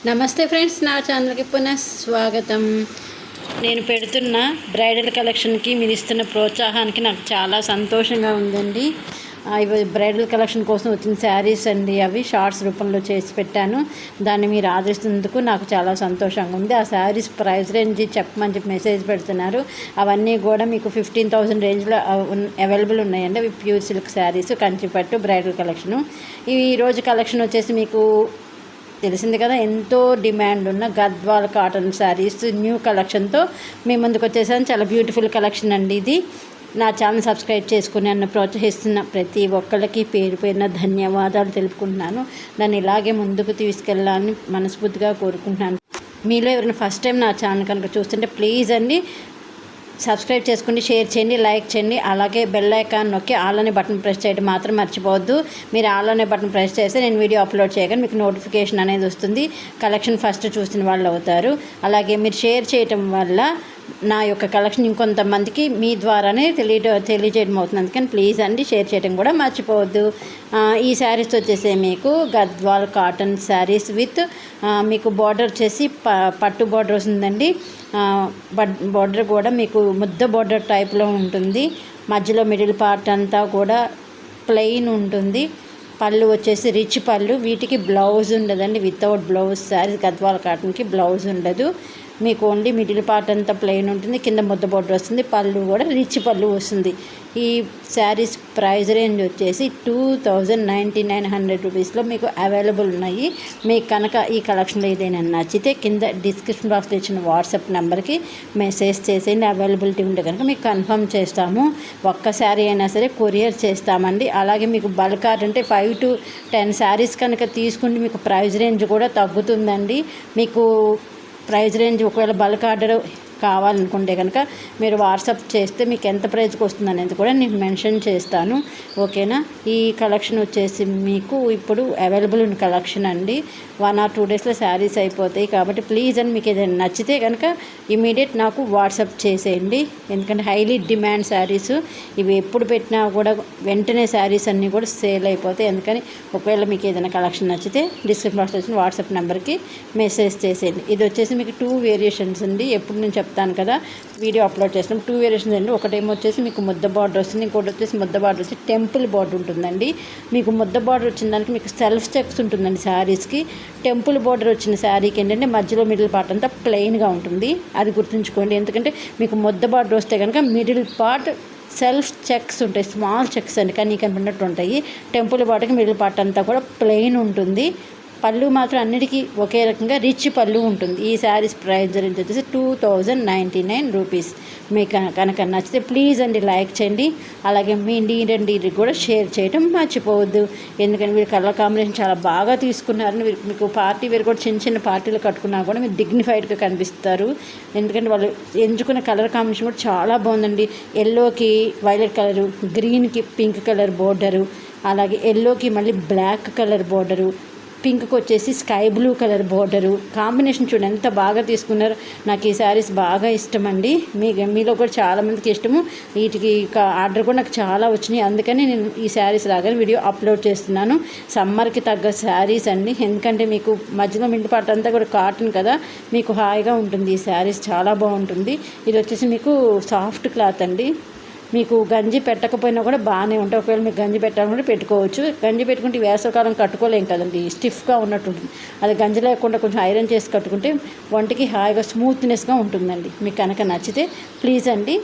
నమస్తే ఫ్రెండ్స్, నా ఛానల్కి పునః స్వాగతం. నేను పెడుతున్న బ్రైడల్ కలెక్షన్కి మీరు ఇస్తున్న ప్రోత్సాహానికి నాకు చాలా సంతోషంగా ఉందండి. ఇవి బ్రైడల్ కలెక్షన్ కోసం వచ్చిన శారీస్ అండి. అవి షార్ట్స్ రూపంలో చేసి పెట్టాను. దాన్ని మీరు ఆదరిస్తున్నందుకు నాకు చాలా సంతోషంగా ఉంది. ఆ శారీస్ ప్రైస్ రేంజ్ చెప్పమని చెప్పి మెసేజ్ పెడుతున్నారు. అవన్నీ కూడా మీకు 15,000 రేంజ్లో అవైలబుల్ ఉన్నాయండి. అవి ప్యూర్ సిల్క్ శారీస్, కంచిపట్టు బ్రైడల్ కలెక్షను. ఈ రోజు కలెక్షన్ వచ్చేసి మీకు తెలిసింది కదా, ఎంతో డిమాండ్ ఉన్న గద్వాల్ కాటన్ శారీస్ న్యూ కలెక్షన్తో మీ ముందుకు వచ్చేసాను. చాలా బ్యూటిఫుల్ కలెక్షన్ అండి ఇది. నా ఛానల్ సబ్స్క్రైబ్ చేసుకుని నన్ను ప్రోత్సహిస్తున్న ప్రతి ఒక్కళ్ళకి పేరు పేరున ధన్యవాదాలు తెలుపుకుంటున్నాను. దాన్ని ఇలాగే ముందుకు తీసుకెళ్ళాలని మనస్ఫూర్తిగా కోరుకుంటున్నాను. మీలో ఎవరైనా ఫస్ట్ టైం నా ఛానల్ కనుక చూస్తుంటే ప్లీజ్ అండి సబ్స్క్రైబ్ చేసుకోండి, షేర్ చేయండి, లైక్ చేయండి. అలాగే బెల్ ఐకాన్ నొక్కి ఆల్ అనే బటన్ ప్రెస్ చేయడం మాత్రం మర్చిపోవద్దు. మీరు ఆల్ అనే బటన్ ప్రెస్ చేస్తే నేను వీడియో అప్లోడ్ చేయగానే మీకు నోటిఫికేషన్ అనేది వస్తుంది. కలెక్షన్ ఫస్ట్ చూసిన వాళ్ళు అవుతారు. అలాగే మీరు షేర్ చేయటం వల్ల నా యొక్క కలెక్షన్ ఇంకొంతమందికి మీ ద్వారానే తెలియజేయడం అవుతుంది. అందుకని ప్లీజ్ అండి షేర్ చేయడం కూడా మర్చిపోవద్దు. ఈ శారీస్ వచ్చేసి మీకు గద్వాల్ కాటన్ శారీస్ విత్ మీకు బార్డర్ వచ్చేసి పట్టు బార్డర్ వస్తుందండి. బార్డర్ కూడా మీకు ముద్ద బార్డర్ టైప్లో ఉంటుంది. మధ్యలో మిడిల్ పార్ట్ అంతా కూడా ప్లెయిన్ ఉంటుంది. పళ్ళు వచ్చేసి రిచ్ పళ్ళు. వీటికి బ్లౌజ్ ఉండదండి. వితౌట్ బ్లౌజ్ శారీస్ గద్వాల్ కాటన్కి బ్లౌజ్ ఉండదు. మీకు ఓన్లీ మిడిల్ పార్ట్ అంతా ప్లెయిన్ ఉంటుంది. కింద ముద్ద బోర్డర్ వస్తుంది. పళ్ళు కూడా రిచ్ పళ్ళు వస్తుంది. ఈ శారీస్ ప్రైస్ రేంజ్ వచ్చేసి 2,9900 రూపీస్లో మీకు అవైలబుల్ ఉన్నాయి. మీకు కనుక ఈ కలెక్షన్లో ఏదైనా నచ్చితే కింద డిస్క్రిప్షన్ బాక్స్లో ఇచ్చిన వాట్సాప్ నెంబర్కి మెసేజ్ చేసేయండి. అవైలబిలిటీ ఉంటే కనుక మీకు కన్ఫర్మ్ చేస్తాము. ఒక్క శారీ అయినా సరే కొరియర్ చేస్తామండి. అలాగే మీకు బల్క్ ఆర్డర్ అంటే 5 to 10 శారీస్ కనుక తీసుకుంటే మీకు ప్రైస్ రేంజ్ కూడా తగ్గుతుందండి. మీకు ప్రైస్ రేంజ్ ఒకవేళ బల్క్ ఆర్డర్ కావాలనుకుంటే కనుక మీరు వాట్సాప్ చేస్తే మీకు ఎంత ప్రైస్కి వస్తుంది అనేది కూడా నేను మెన్షన్ చేస్తాను. ఓకేనా. ఈ కలెక్షన్ వచ్చేసి మీకు ఇప్పుడు అవైలబుల్ ఉన్న కలెక్షన్ అండి. 1 or 2 డేస్లో శారీస్ అయిపోతాయి. కాబట్టి ప్లీజ్ అని మీకు ఏదైనా నచ్చితే కనుక ఇమీడియట్ నాకు వాట్సాప్ చేసేయండి. ఎందుకంటే హైలీ డిమాండ్ శారీస్ ఇవి. ఎప్పుడు పెట్టినా కూడా వెంటనే శారీస్ అన్నీ కూడా సేల్ అయిపోతాయి. అందుకని ఒకవేళ మీకు ఏదైనా కలెక్షన్ నచ్చితే డిస్క్రిప్షన్ బాక్స్లో వచ్చిన వాట్సాప్ నెంబర్కి మెసేజ్ చేసేయండి. ఇది వచ్చేసి మీకు 2 వేరియేషన్స్ అండి. ఎప్పుడు నేను చెప్తాను కదా వీడియో అప్లోడ్ చేస్తాం. 2 వేరియేషన్స్ అండి. ఒకటేమో వచ్చేసి మీకు ముద్ద బార్డర్ వస్తుంది. ఇంకోటి వచ్చేసి ముద్ద బార్డర్ వచ్చి టెంపుల్ బార్డర్ ఉంటుందండి. మీకు ముద్ద బార్డర్ వచ్చిన దానికి మీకు సెల్ఫ్ చెక్స్ ఉంటుందండి శారీస్కి. టెంపుల్ బార్డర్ వచ్చిన శారీకి ఏంటంటే మధ్యలో మిడిల్ పార్ట్ అంతా ప్లెయిన్గా ఉంటుంది. అది గుర్తుంచుకోండి. ఎందుకంటే మీకు ముద్ద బార్డర్ వస్తే కనుక మిడిల్ పార్ట్ సెల్ఫ్ చెక్స్ ఉంటాయి. స్మాల్ చెక్స్ అండి, కానీ కనిపినట్టు ఉంటాయి. టెంపుల్ బార్డర్కి మిడిల్ పార్ట్ అంతా కూడా ప్లెయిన్ ఉంటుంది. పళ్ళు మాత్రం అన్నిటికీ ఒకే రకంగా రిచ్ పళ్ళు ఉంటుంది. ఈ శారీస్ ప్రైస్ రేంజ్ వచ్చేసి 2,099 రూపీస్. మీకు కనుక నచ్చితే ప్లీజ్ అండి లైక్ చేయండి. అలాగే మీ డీడీ కూడా షేర్ చేయడం మర్చిపోవద్దు. ఎందుకంటే మీరు కలర్ కాంబినేషన్ చాలా బాగా తీసుకున్నారని మీకు పార్టీ వేరు కూడా చిన్న చిన్న పార్టీలు కట్టుకున్నా కూడా మీరు డిగ్నిఫైడ్గా కనిపిస్తారు. ఎందుకంటే వాళ్ళు ఎంచుకున్న కలర్ కాంబినేషన్ కూడా చాలా బాగుందండి. ఎల్లోకి వైలెట్ కలరు, గ్రీన్కి పింక్ కలర్ బోర్డరు, అలాగే ఎల్లోకి మళ్ళీ బ్లాక్ కలర్ బోర్డరు, పింక్కి వచ్చేసి sky blue colour border. Combination చూడండి ఎంత బాగా తీసుకున్నారు. నాకు ఈ శారీస్ బాగా ఇష్టం అండి. మీలో కూడా చాలామందికి ఇష్టము. వీటికి ఆర్డర్ కూడా నాకు చాలా వచ్చినాయి. అందుకని నేను ఈ శారీస్ లాగానే వీడియో అప్లోడ్ చేస్తున్నాను. సమ్మర్కి తగ్గ శారీస్ అండి. ఎందుకంటే మీకు మధ్యలో మిడిల్ పార్ట్ అంతా కూడా కాటన్ కదా, మీకు హాయిగా ఉంటుంది. ఈ శారీస్ చాలా బాగుంటుంది. ఇది వచ్చేసి మీకు సాఫ్ట్ క్లాత్ అండి. మీకు గంజి పెట్టకపోయినా కూడా బాగానే ఉంటాయి. ఒకవేళ మీకు గంజి పెట్టాలనుకుంటే పెట్టుకోవచ్చు. గంజి పెట్టుకుంటే వేసవకాలం కట్టుకోలేం కదండి, స్టిఫ్గా ఉన్నట్టు ఉంటుంది. అది గంజి లేకుండా కొంచెం ఐరన్ చేసి కట్టుకుంటే ఒంటికి హాయిగా స్మూత్నెస్గా ఉంటుందండి. మీకు కనుక నచ్చితే ప్లీజ్ అండి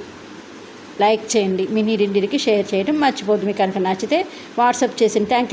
లైక్ చేయండి. మీ డీడీకి షేర్ చేయడం మర్చిపోద్దు. మీకు కనుక నచ్చితే వాట్సాప్ చేసింది. Thank you.